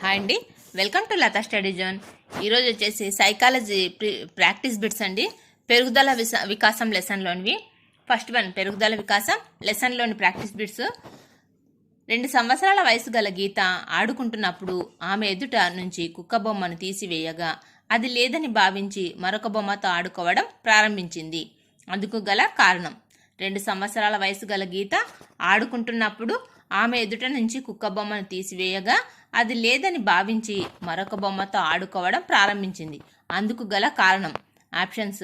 Hi అండి, welcome to Latha study zone. ఈరోజు వచ్చేసి సైకాలజీ ప్రాక్టీస్ బిట్స్ అండి. పెరుగుదల వికాసం లెసన్లోనివి. ఫస్ట్ వన్ పెరుగుదల వికాసం లెసన్లోని ప్రాక్టీస్ బిట్స్. 2 సంవత్సరాల వయసు గల గీత ఆడుకుంటున్నప్పుడు ఆమె ఎదుట నుంచి కుక్క బొమ్మను తీసివేయగా అది లేదని భావించి మరొక బొమ్మతో ఆడుకోవడం ప్రారంభించింది. అందుకు గల కారణం. 2 సంవత్సరాల వయసు గల గీత ఆడుకుంటున్నప్పుడు ఆమె ఎదుట నుంచి కుక్క బొమ్మను తీసివేయగా అది లేదని భావించి మరొక బొమ్మతో ఆడుకోవడం ప్రారంభించింది. అందుకు గల కారణం. ఆప్షన్స్: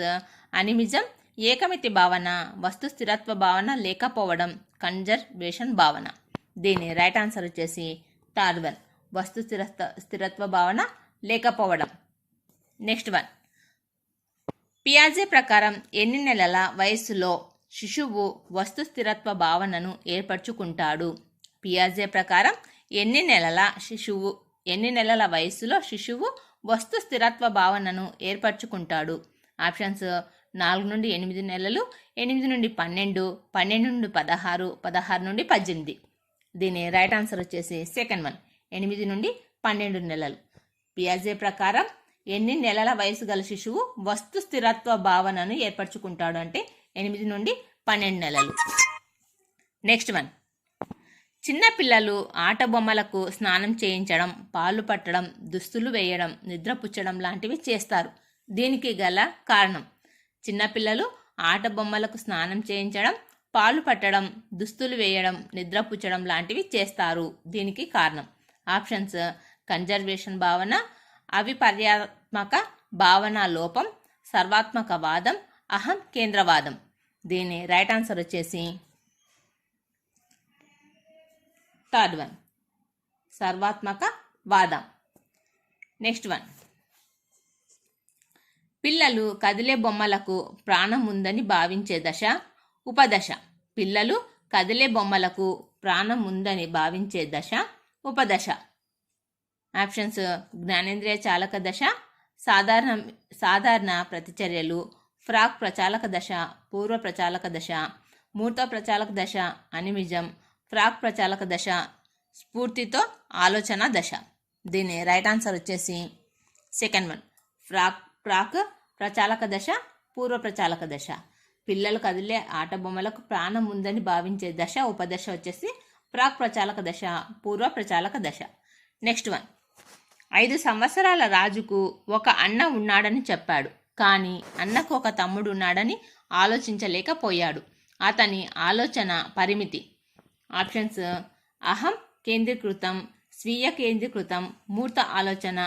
అనిమిజం, ఏకమితి భావన, వస్తు స్థిరత్వ భావన లేకపోవడం, కన్జర్వేషన్ భావన. దీని రైట్ ఆన్సర్ వచ్చేసి థర్డ్ వన్, వస్తు స్థిరత్వ భావన లేకపోవడం. నెక్స్ట్ వన్, పియాజే ప్రకారం ఎన్ని నెలల వయస్సులో శిశువు వస్తు స్థిరత్వ భావనను ఏర్పరచుకుంటాడు? పియాజే ప్రకారం ఎన్ని నెలల వయస్సులో శిశువు వస్తు స్థిరత్వ భావనను ఏర్పరచుకుంటాడు? ఆప్షన్స్: 4 నుండి 8 నెలలు, 8 నుండి 12, 12 నుండి 16, 16 నుండి 18. దీని రైట్ ఆన్సర్ వచ్చేసి సెకండ్ వన్, 8 నుండి 12 నెలలు. పియాజే ప్రకారం ఎన్ని నెలల వయసు గల శిశువు వస్తు స్థిరత్వ భావనను ఏర్పరచుకుంటాడు అంటే 8 నుండి 12 నెలలు. నెక్స్ట్ వన్, చిన్నపిల్లలు ఆట బొమ్మలకు స్నానం చేయించడం, పాలు పట్టడం, దుస్తులు వేయడం, నిద్రపుచ్చడం లాంటివి చేస్తారు. దీనికి గల కారణం. చిన్నపిల్లలు ఆట బొమ్మలకు స్నానం చేయించడం, పాలు పట్టడం, దుస్తులు వేయడం, నిద్రపుచ్చడం లాంటివి చేస్తారు. దీనికి కారణం. ఆప్షన్స్: కన్జర్వేషన్ భావన, అవిపర్యాత్మక భావన లోపం, సర్వాత్మక వాదం, అహం కేంద్రవాదం. దీని రైట్ ఆన్సర్ వచ్చేసి థర్డ్ వన్, సర్వాత్మక వాదం. నెక్స్ట్ వన్, పిల్లలు కదిలే బొమ్మలకు ప్రాణం ఉందని భావించే దశ ఉపదశ. పిల్లలు కదిలే బొమ్మలకు ప్రాణం ఉందని భావించే దశ ఉపదశ. ఆప్షన్స్: జ్ఞానేంద్రియ చాలక దశ, సాధారణ ప్రతిచర్యలు, ఫ్రాక్ ప్రచాలక దశ, పూర్వ ప్రచాలక దశ, మూర్త ప్రచాలక దశ, అనిమిజం, ఫ్రాక్ ప్రచాలక దశ, స్ఫూర్తితో ఆలోచన దశ. దీని రైట్ ఆన్సర్ వచ్చేసి సెకండ్ వన్, ఫ్రాక్ ప్రచాలక దశ, పూర్వ ప్రచాలక దశ. పిల్లలు కదిలే ఆట బొమ్మలకు ప్రాణం ఉందని భావించే దశ ఉపదశ వచ్చేసి ఫ్రాక్ ప్రచాలక దశ, పూర్వ ప్రచాలక దశ. నెక్స్ట్ వన్, 5 సంవత్సరాల రాజుకు ఒక అన్న ఉన్నాడని చెప్పాడు, కానీ అన్నకు ఒక తమ్ముడు ఉన్నాడని ఆలోచించలేకపోయాడు. అతని ఆలోచన పరిమితి. ఆప్షన్స్: అహం కేంద్రీకృతం, స్వీయ కేంద్రీకృతం, మూర్త ఆలోచన,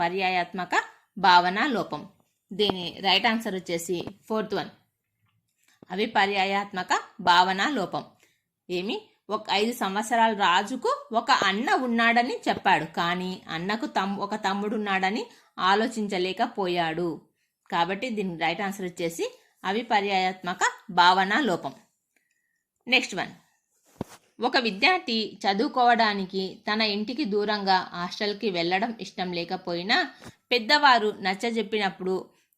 పర్యాయాత్మక భావన లోపం. దీని రైట్ ఆన్సర్ వచ్చేసి ఫోర్త్ వన్, అవిపర్యాయాత్మక భావన లోపం. ఒక 5 సంవత్సరాల రాజుకు ఒక అన్న ఉన్నాడని చెప్పాడు, కానీ అన్నకు ఒక తమ్ముడు ఉన్నాడని ఆలోచించలేకపోయాడు. కాబట్టి దీని రైట్ ఆన్సర్ వచ్చేసి అవిపర్యాయాత్మక భావన లోపం. నెక్స్ట్ వన్, ఒక విద్యార్థి చదువుకోవడానికి తన ఇంటికి దూరంగా హాస్టల్కి వెళ్ళడం ఇష్టం లేకపోయినా పెద్దవారు నచ్చజెప్పినప్పుడు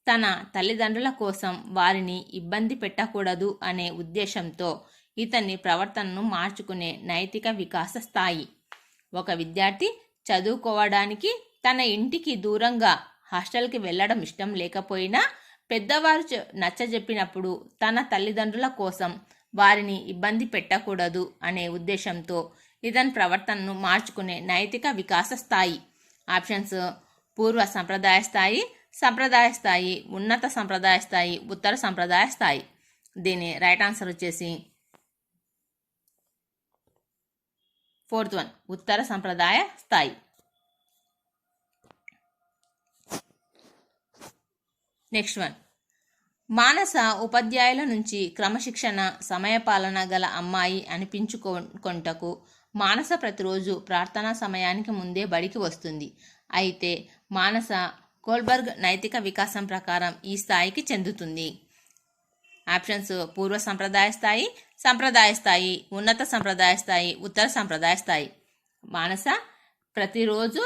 తన తల్లిదండ్రుల కోసం వారిని ఇబ్బంది పెట్టకూడదు అనే ఉద్దేశంతో ఇతని ప్రవర్తనను మార్చుకునే నైతిక వికాస స్థాయి. ఒక విద్యార్థి చదువుకోవడానికి తన ఇంటికి దూరంగా హాస్టల్కి వెళ్ళడం ఇష్టం లేకపోయినా పెద్దవారు నచ్చజెప్పినప్పుడు తన తల్లిదండ్రుల కోసం వారిని ఇబ్బంది పెట్టకూడదు అనే ఉద్దేశంతో ఇతని ప్రవర్తనను మార్చుకునే నైతిక వికాస స్థాయి. ఆప్షన్స్: పూర్వ సంప్రదాయ స్థాయి, సంప్రదాయ స్థాయి, ఉన్నత సంప్రదాయ స్థాయి, ఉత్తర సంప్రదాయ స్థాయి. దీని రైట్ ఆన్సర్ వచ్చేసి ఫోర్త్ వన్, ఉత్తర సంప్రదాయ స్థాయి. నెక్స్ట్ వన్, మానస ఉపాధ్యాయుల నుంచి క్రమశిక్షణ, సమయపాలన గల అమ్మాయి అనిపించుకొంటకు మానస ప్రతిరోజు ప్రార్థనా సమయానికి ముందే బడికి వస్తుంది. అయితే మానస కోల్బర్గ్ నైతిక వికాసం ప్రకారం ఈ స్థాయికి చెందుతుంది. ఆప్షన్స్: పూర్వ సంప్రదాయ స్థాయి, సంప్రదాయ స్థాయి, ఉన్నత సంప్రదాయ స్థాయి, ఉత్తర సంప్రదాయ స్థాయి. మానస ప్రతిరోజు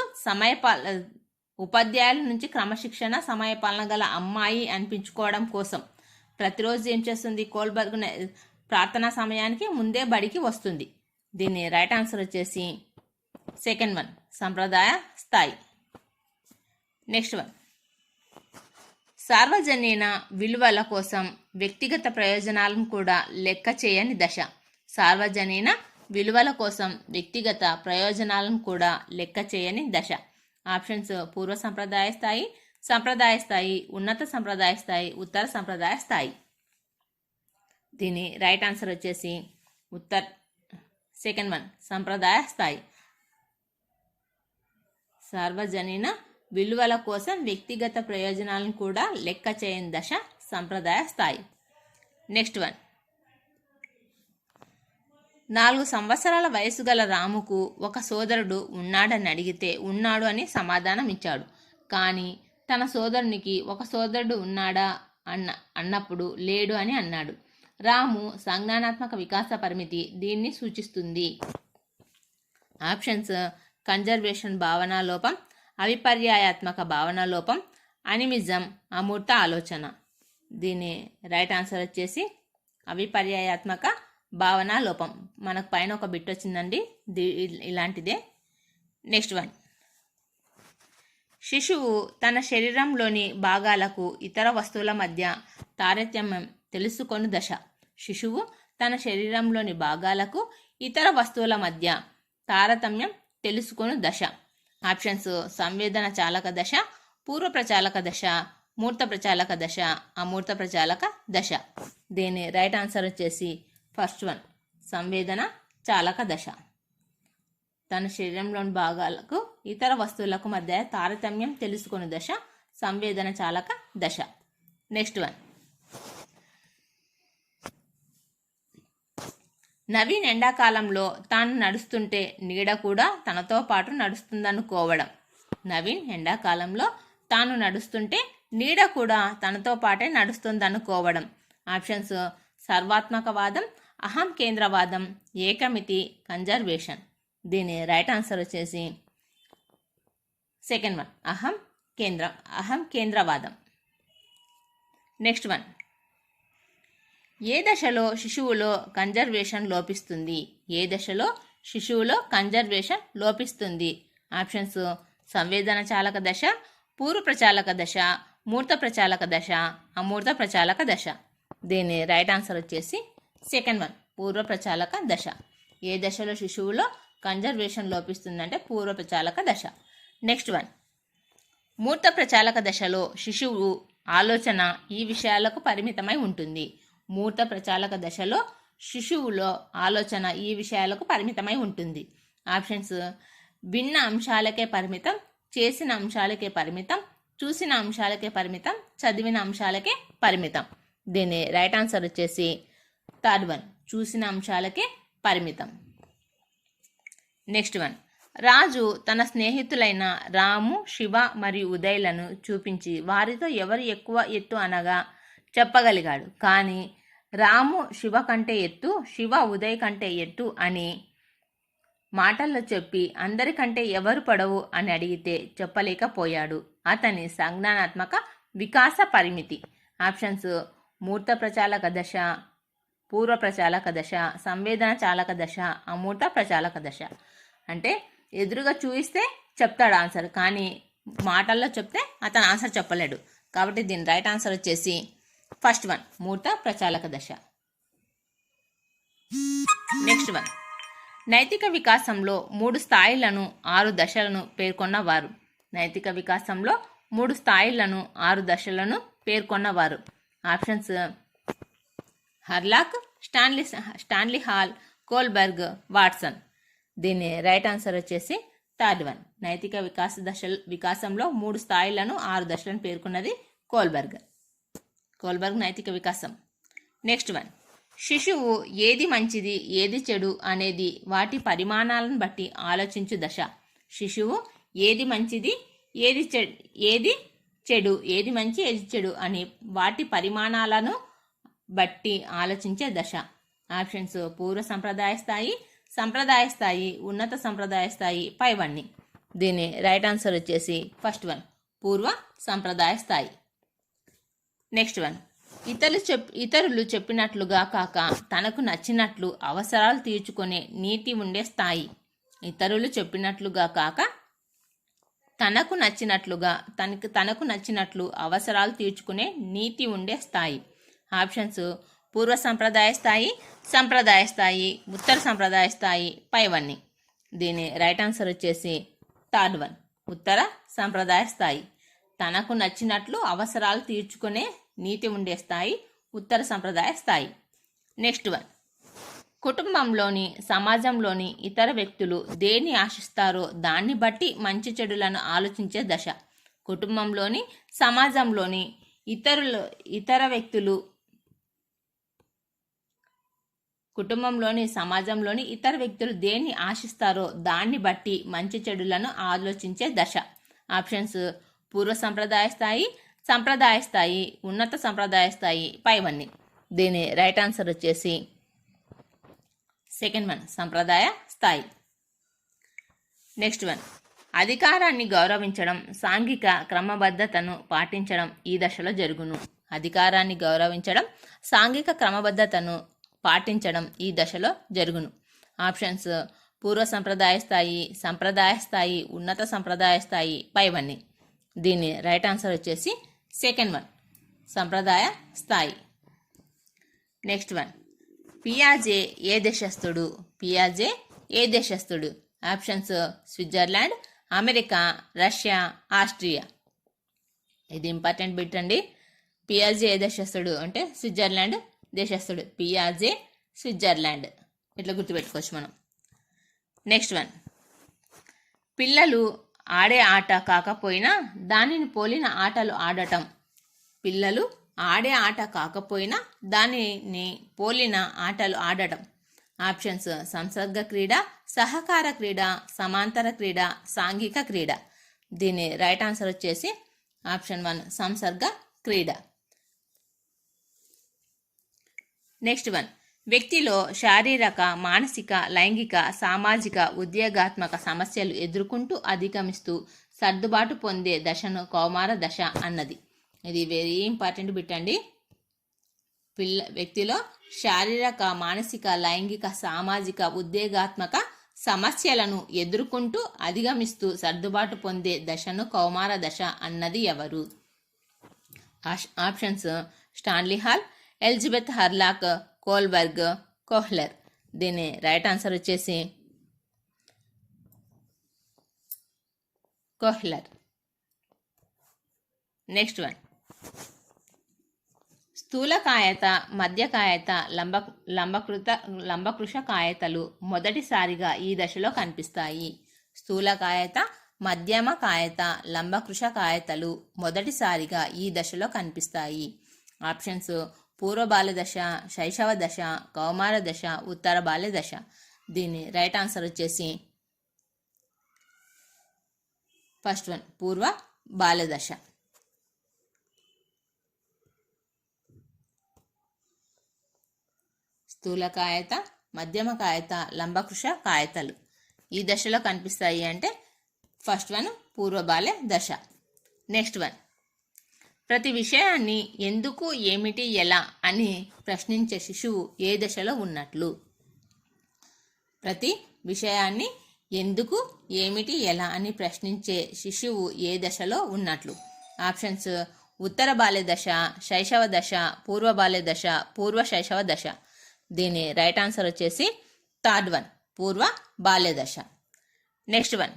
ఉపాధ్యాయుల నుంచి క్రమశిక్షణ, సమయపాలన గల అమ్మాయి అనిపించుకోవడం కోసం ప్రతిరోజు ఏం చేస్తుంది? కోల్బర్గ్ ప్రార్థనా సమయానికి ముందే బడికి వస్తుంది. దీని రైట్ ఆన్సర్ వచ్చేసి సెకండ్ వన్, సంప్రదాయ స్థాయి. నెక్స్ట్ వన్, సార్వజనీన విలువల కోసం వ్యక్తిగత ప్రయోజనాలను కూడా లెక్క చేయని దశ. సార్వజనీన విలువల కోసం వ్యక్తిగత ప్రయోజనాలను కూడా లెక్క చేయని దశ. ఆప్షన్స్ పూర్వ సంప్రదాయ స్థాయి, సంప్రదాయ స్థాయి, ఉన్నత సంప్రదాయ స్థాయి, ఉత్తర సంప్రదాయ స్థాయి. దీని రైట్ ఆన్సర్ వచ్చేసి సెకండ్ వన్, సంప్రదాయ స్థాయి. సార్వజనీన విలువల కోసం వ్యక్తిగత ప్రయోజనాలను కూడా లెక్క చేయని దశ సంప్రదాయ స్థాయి. నెక్స్ట్ వన్, 4 సంవత్సరాల వయసు గల రాముకు ఒక సోదరుడు ఉన్నాడని అడిగితే ఉన్నాడు అని సమాధానం ఇచ్చాడు. కానీ తన సోదరునికి ఒక సోదరుడు ఉన్నాడా అన్నప్పుడు లేడు అని అన్నాడు. రాము సంజ్ఞానాత్మక వికాస పరిమితి దీన్ని సూచిస్తుంది. ఆప్షన్స్ కన్జర్వేషన్ భావనా లోపం, అవిపర్యాయాత్మక భావనా లోపం, అనిమిజం, అమూర్త ఆలోచన. దీని రైట్ ఆన్సర్ వచ్చేసి అవిపర్యాయాత్మక భావనా లోపం. మనకు పైన ఒక బిట్ వచ్చిందండి, ఇలాంటిదే. నెక్స్ట్ వన్, శిశువు తన శరీరంలోని భాగాలకు ఇతర వస్తువుల మధ్య తారతమ్యం తెలుసుకొను దశ. శిశువు తన శరీరంలోని భాగాలకు ఇతర వస్తువుల మధ్య తారతమ్యం తెలుసుకొను దశ. ఆప్షన్స్ సంవేదన చాలక దశ, పూర్వ ప్రచాలక దశ, మూర్త ప్రచాలక దశ, అమూర్త ప్రచాలక దశ. దీని రైట్ ఆన్సర్ వచ్చేసి ఫస్ట్ వన్, సంవేదన చాలక దశ. తన శరీరంలోని భాగాలకు ఇతర వస్తువులకు మధ్య తారతమ్యం తెలుసుకునే దశ సంవేదన చాలక దశ. నెక్స్ట్ వన్, నవీన్ ఎండాకాలంలో తాను నడుస్తుంటే నీడ కూడా తనతో పాటు నడుస్తుందనుకోవడం. నవీన్ ఎండాకాలంలో తాను నడుస్తుంటే నీడ కూడా తనతో పాటే నడుస్తుందనుకోవడం. ఆప్షన్స్ సర్వాత్మకవాదం, అహం కేంద్రవాదం, ఏకమితి, కన్జర్వేషన్. దీని రైట్ ఆన్సర్ వచ్చేసి సెకండ్ వన్, అహం కేంద్రవాదం. నెక్స్ట్ వన్, ఏ దశలో శిశువులో కన్జర్వేషన్ లోపిస్తుంది? ఏ దశలో శిశువులో కన్జర్వేషన్ లోపిస్తుంది? ఆప్షన్స్ సంవేదన చాలక దశ, పూర్వ ప్రచాలక దశ, మూర్త ప్రచాలక దశ, అమూర్త ప్రచాలక దశ. దీని రైట్ ఆన్సర్ వచ్చేసి సెకండ్ వన్, పూర్వ ప్రచాలక దశ. ఏ దశలో శిశువులో కన్జర్వేషన్ లోపిస్తుందంటే పూర్వ ప్రచాలక దశ. నెక్స్ట్ వన్, మూర్త ప్రచాలక దశలో శిశువు ఆలోచన ఈ విషయాలకు పరిమితమై ఉంటుంది. మూర్త ప్రచాలక దశలో శిశువులో ఆలోచన ఈ విషయాలకు పరిమితమై ఉంటుంది. ఆప్షన్స్ భిన్న అంశాలకే పరిమితం, చేసిన అంశాలకే పరిమితం, చూసిన అంశాలకే పరిమితం, చదివిన అంశాలకే పరిమితం. దీని రైట్ ఆన్సర్ వచ్చేసి థర్డ్ వన్, చూసిన అంశాలకే పరిమితం. నెక్స్ట్ వన్, రాజు తన స్నేహితులైన రాము, శివ మరియు ఉదయ్లను చూపించి వారితో ఎవరు ఎక్కువ ఎత్తు అనగా చెప్పగలిగాడు. కానీ రాము శివ కంటే ఎత్తు, శివ ఉదయ్ కంటే ఎత్తు అని మాటల్లో చెప్పి అందరికంటే ఎవరు పొడవు అని అడిగితే చెప్పలేకపోయాడు. అతని సంజ్ఞానాత్మక వికాస పరిమితి. ఆప్షన్స్ మూర్త ప్రచాలక దశ, పూర్వ ప్రచాలక దశ, సంవేదన చాలక దశ, అమూర్త ప్రచాలక దశ. అంటే ఎదురుగా చూయిస్తే చెప్తాడు ఆన్సర్, కానీ మాటల్లో చెప్తే అతను ఆన్సర్ చెప్పలేడు. కాబట్టి దీని రైట్ ఆన్సర్ వచ్చేసి ఫస్ట్ వన్, మూర్త ప్రచాలక దశ. నెక్స్ట్ వన్, నైతిక వికాసంలో 3 స్థాయిలను 6 దశలను పేర్కొన్నవారు. నైతిక వికాసంలో 3 స్థాయిలను 6 దశలను పేర్కొన్నవారు. Options Hurlock, Stanley Hall, Kohlberg, Watson. దీని రైట్ ఆన్సర్ వచ్చేసి థర్డ్ వన్, నైతిక వికాసంలో 3 స్థాయిలను 6 దశలను పేర్కొన్నది కోల్బర్గ్ నైతిక వికాసం. నెక్స్ట్ వన్, శిశువు ఏది మంచిది ఏది చెడు అనేది వాటి పరిమాణాలను బట్టి ఆలోచించు దశ. శిశువు ఏది మంచిది ఏది చెడు, ఏది మంచి ఏది చెడు అని వాటి పరిమాణాలను బట్టి ఆలోచించే దశ. ఆప్షన్స్ పూర్వ సంప్రదాయ స్థాయి, సంప్రదాయ స్థాయి, ఉన్నత సంప్రదాయ స్థాయి, పైవన్నీ. దీని రైట్ ఆన్సర్ వచ్చేసి ఫస్ట్ వన్, పూర్వ సంప్రదాయ స్థాయి. నెక్స్ట్ వన్, ఇతరులు చెప్పినట్లుగా కాక తనకు నచ్చినట్లు అవసరాలు తీర్చుకునే నీతి ఉండే స్థాయి. ఇతరులు చెప్పినట్లుగా కాక తనకు నచ్చినట్లు అవసరాలు తీర్చుకునే నీతి ఉండే స్థాయి. ఆప్షన్స్ పూర్వ సంప్రదాయ స్థాయి, సంప్రదాయ స్థాయి, ఉత్తర సంప్రదాయ స్థాయి, పైవన్నీ. దీని రైట్ ఆన్సర్ వచ్చేసి థర్డ్ వన్, ఉత్తర సంప్రదాయ స్థాయి. తనకు నచ్చినట్లు అవసరాలు తీర్చుకునే నీతి ఉండే స్థాయి ఉత్తర సంప్రదాయ స్థాయి. నెక్స్ట్ వన్, కుటుంబంలోని సమాజంలోని ఇతర వ్యక్తులు దేన్ని ఆశిస్తారో దాన్ని బట్టి మంచి చెడులను ఆలోచించే దశ. కుటుంబంలోని సమాజంలోని ఇతర వ్యక్తులు దేన్ని ఆశిస్తారో దాన్ని బట్టి మంచి చెడులను ఆలోచించే దశ. ఆప్షన్స్ పూర్వ సంప్రదాయ స్థాయి, సంప్రదాయ స్థాయి, ఉన్నత సంప్రదాయ స్థాయి, పైవన్నీ. దీని రైట్ ఆన్సర్ వచ్చేసి సెకండ్ వన్, సంప్రదాయ స్థాయి. నెక్స్ట్ వన్, అధికారాన్ని గౌరవించడం, సాంఘిక క్రమబద్ధతను పాటించడం ఈ దశలో జరుగును. అధికారాన్ని గౌరవించడం, సాంఘిక క్రమబద్ధతను పాటించడం ఈ దశలో జరుగును. ఆప్షన్స్ పూర్వ సంప్రదాయ స్థాయి, సంప్రదాయ స్థాయి, ఉన్నత సంప్రదాయ స్థాయి, పైవన్నీ. దీని రైట్ ఆన్సర్ వచ్చేసి సెకండ్ వన్, సంప్రదాయ స్థాయి. నెక్స్ట్ వన్, పియాజే ఏ దేశస్థుడు? Options Switzerland, America, Russia, Austria. ఇది ఇంపార్టెంట్ బిట్ అండి. పియాజే ఏ దేశస్థుడు అంటే స్విట్జర్లాండ్ దేశస్థుడు. పియాజే స్విట్జర్లాండ్, ఇట్లా గుర్తుపెట్టుకోవచ్చు మనం. నెక్స్ట్ వన్, పిల్లలు ఆడే ఆట కాకపోయినా దానిని పోలిన ఆటలు ఆడటం. పిల్లలు ఆడే ఆట కాకపోయినా దానిని పోలిన ఆటలు ఆడటం. ఆప్షన్స్ సంసర్గ క్రీడ, సహకార క్రీడ, సమాంతర క్రీడ, సాంఘిక క్రీడ. దీని రైట్ ఆన్సర్ వచ్చేసి ఆప్షన్ 1, సంసర్గ క్రీడ. నెక్స్ట్ వన్, వ్యక్తిలో శారీరక, మానసిక, లైంగిక, సామాజిక, ఉద్యోగాత్మక సమస్యలు ఎదుర్కొంటూ అధిగమిస్తూ సర్దుబాటు పొందే దశను కౌమార దశ అన్నది. ఇది వెరీ ఇంపార్టెంట్ బిట్ అండి. వ్యక్తిలో శారీరక, మానసిక, లైంగిక, సామాజిక, ఉద్యోగాత్మక సమస్యలను ఎదుర్కొంటూ అధిగమిస్తూ సర్దుబాటు పొందే దశను కౌమార దశ అన్నది ఎవరు? Options Stanley hall, Elizabeth Hurlock, Kohlberg, Kohler. దీని రైట్ ఆన్సర్ వచ్చేసి కోహ్లర్. నెక్స్ట్ వన్, స్థూలకాయత, మధ్యకాయత, లంబకృష కాయతలు మొదటిసారిగా ఈ దశలో కనిపిస్తాయి. స్థూలకాయత, మధ్యమ కాయత, లంబకృష కాయతలు మొదటిసారిగా ఈ దశలో కనిపిస్తాయి. ఆప్షన్స్ పూర్వ బాల్య దశ, శైశవ దశ, కౌమార దశ, ఉత్తర బాల్య దశ. దీని రైట్ ఆన్సర్ వచ్చేసి ఫస్ట్ వన్, పూర్వ బాల్య దశ. స్థూలకాయత, మధ్యమ కాయత, లంబకృష కాయతలు ఈ దశలో కనిపిస్తాయి అంటే ఫస్ట్ వన్ పూర్వ బాల్య దశ. నెక్స్ట్ వన్, ప్రతి విషయాన్ని ఎందుకు, ఏమిటి, ఎలా అని ప్రశ్నించే శిశువు ఏ దశలో ఉన్నట్లు? ప్రతి విషయాన్ని ఎందుకు, ఏమిటి, ఎలా అని ప్రశ్నించే శిశువు ఏ దశలో ఉన్నట్లు? ఆప్షన్స్ ఉత్తర బాల్య దశ, శైశవ దశ, పూర్వ బాల్య దశ, పూర్వ శైశవ దశ. దీని రైట్ ఆన్సర్ వచ్చేసి థర్డ్ వన్, పూర్వ బాల్య దశ. Next one,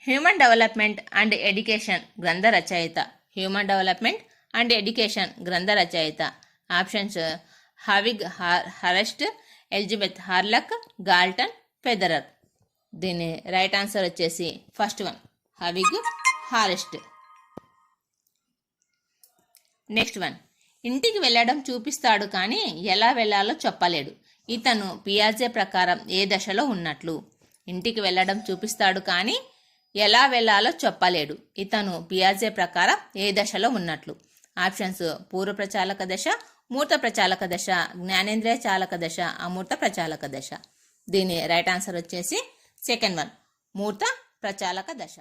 human development and education గ్రంథ రచయిత. హ్యూమన్ డెవలప్మెంట్ అండ్ ఎడ్యుకేషన్ గ్రంథ రచయిత. Options హవిగ్ హారెస్ట్, Elizabeth హార్లక్, Galton, Federer. దీని రైట్ ఆన్సర్ వచ్చేసి ఫస్ట్ వన్, హవిగ్ హారెస్ట్. నెక్స్ట్ వన్, ఇంటికి వెళ్ళడం చూపిస్తాడు కానీ ఎలా వెళ్ళాలో చెప్పలేడు. ఇతను పియాజే ప్రకారం ఏ దశలో ఉన్నట్లు? ఇంటికి వెళ్ళడం చూపిస్తాడు కానీ ఎలా వెళ్ళాలో చెప్పలేడు. ఇతను పియాజే ప్రకారం ఏ దశలో ఉన్నట్లు? ఆప్షన్స్ పూర్వ ప్రచాలక దశ, మూర్త ప్రచాలక దశ, జ్ఞానేంద్రియ చాలక దశ, అమూర్త ప్రచాలక దశ. దీని రైట్ ఆన్సర్ వచ్చేసి సెకండ్ వన్, మూర్త ప్రచాలక దశ.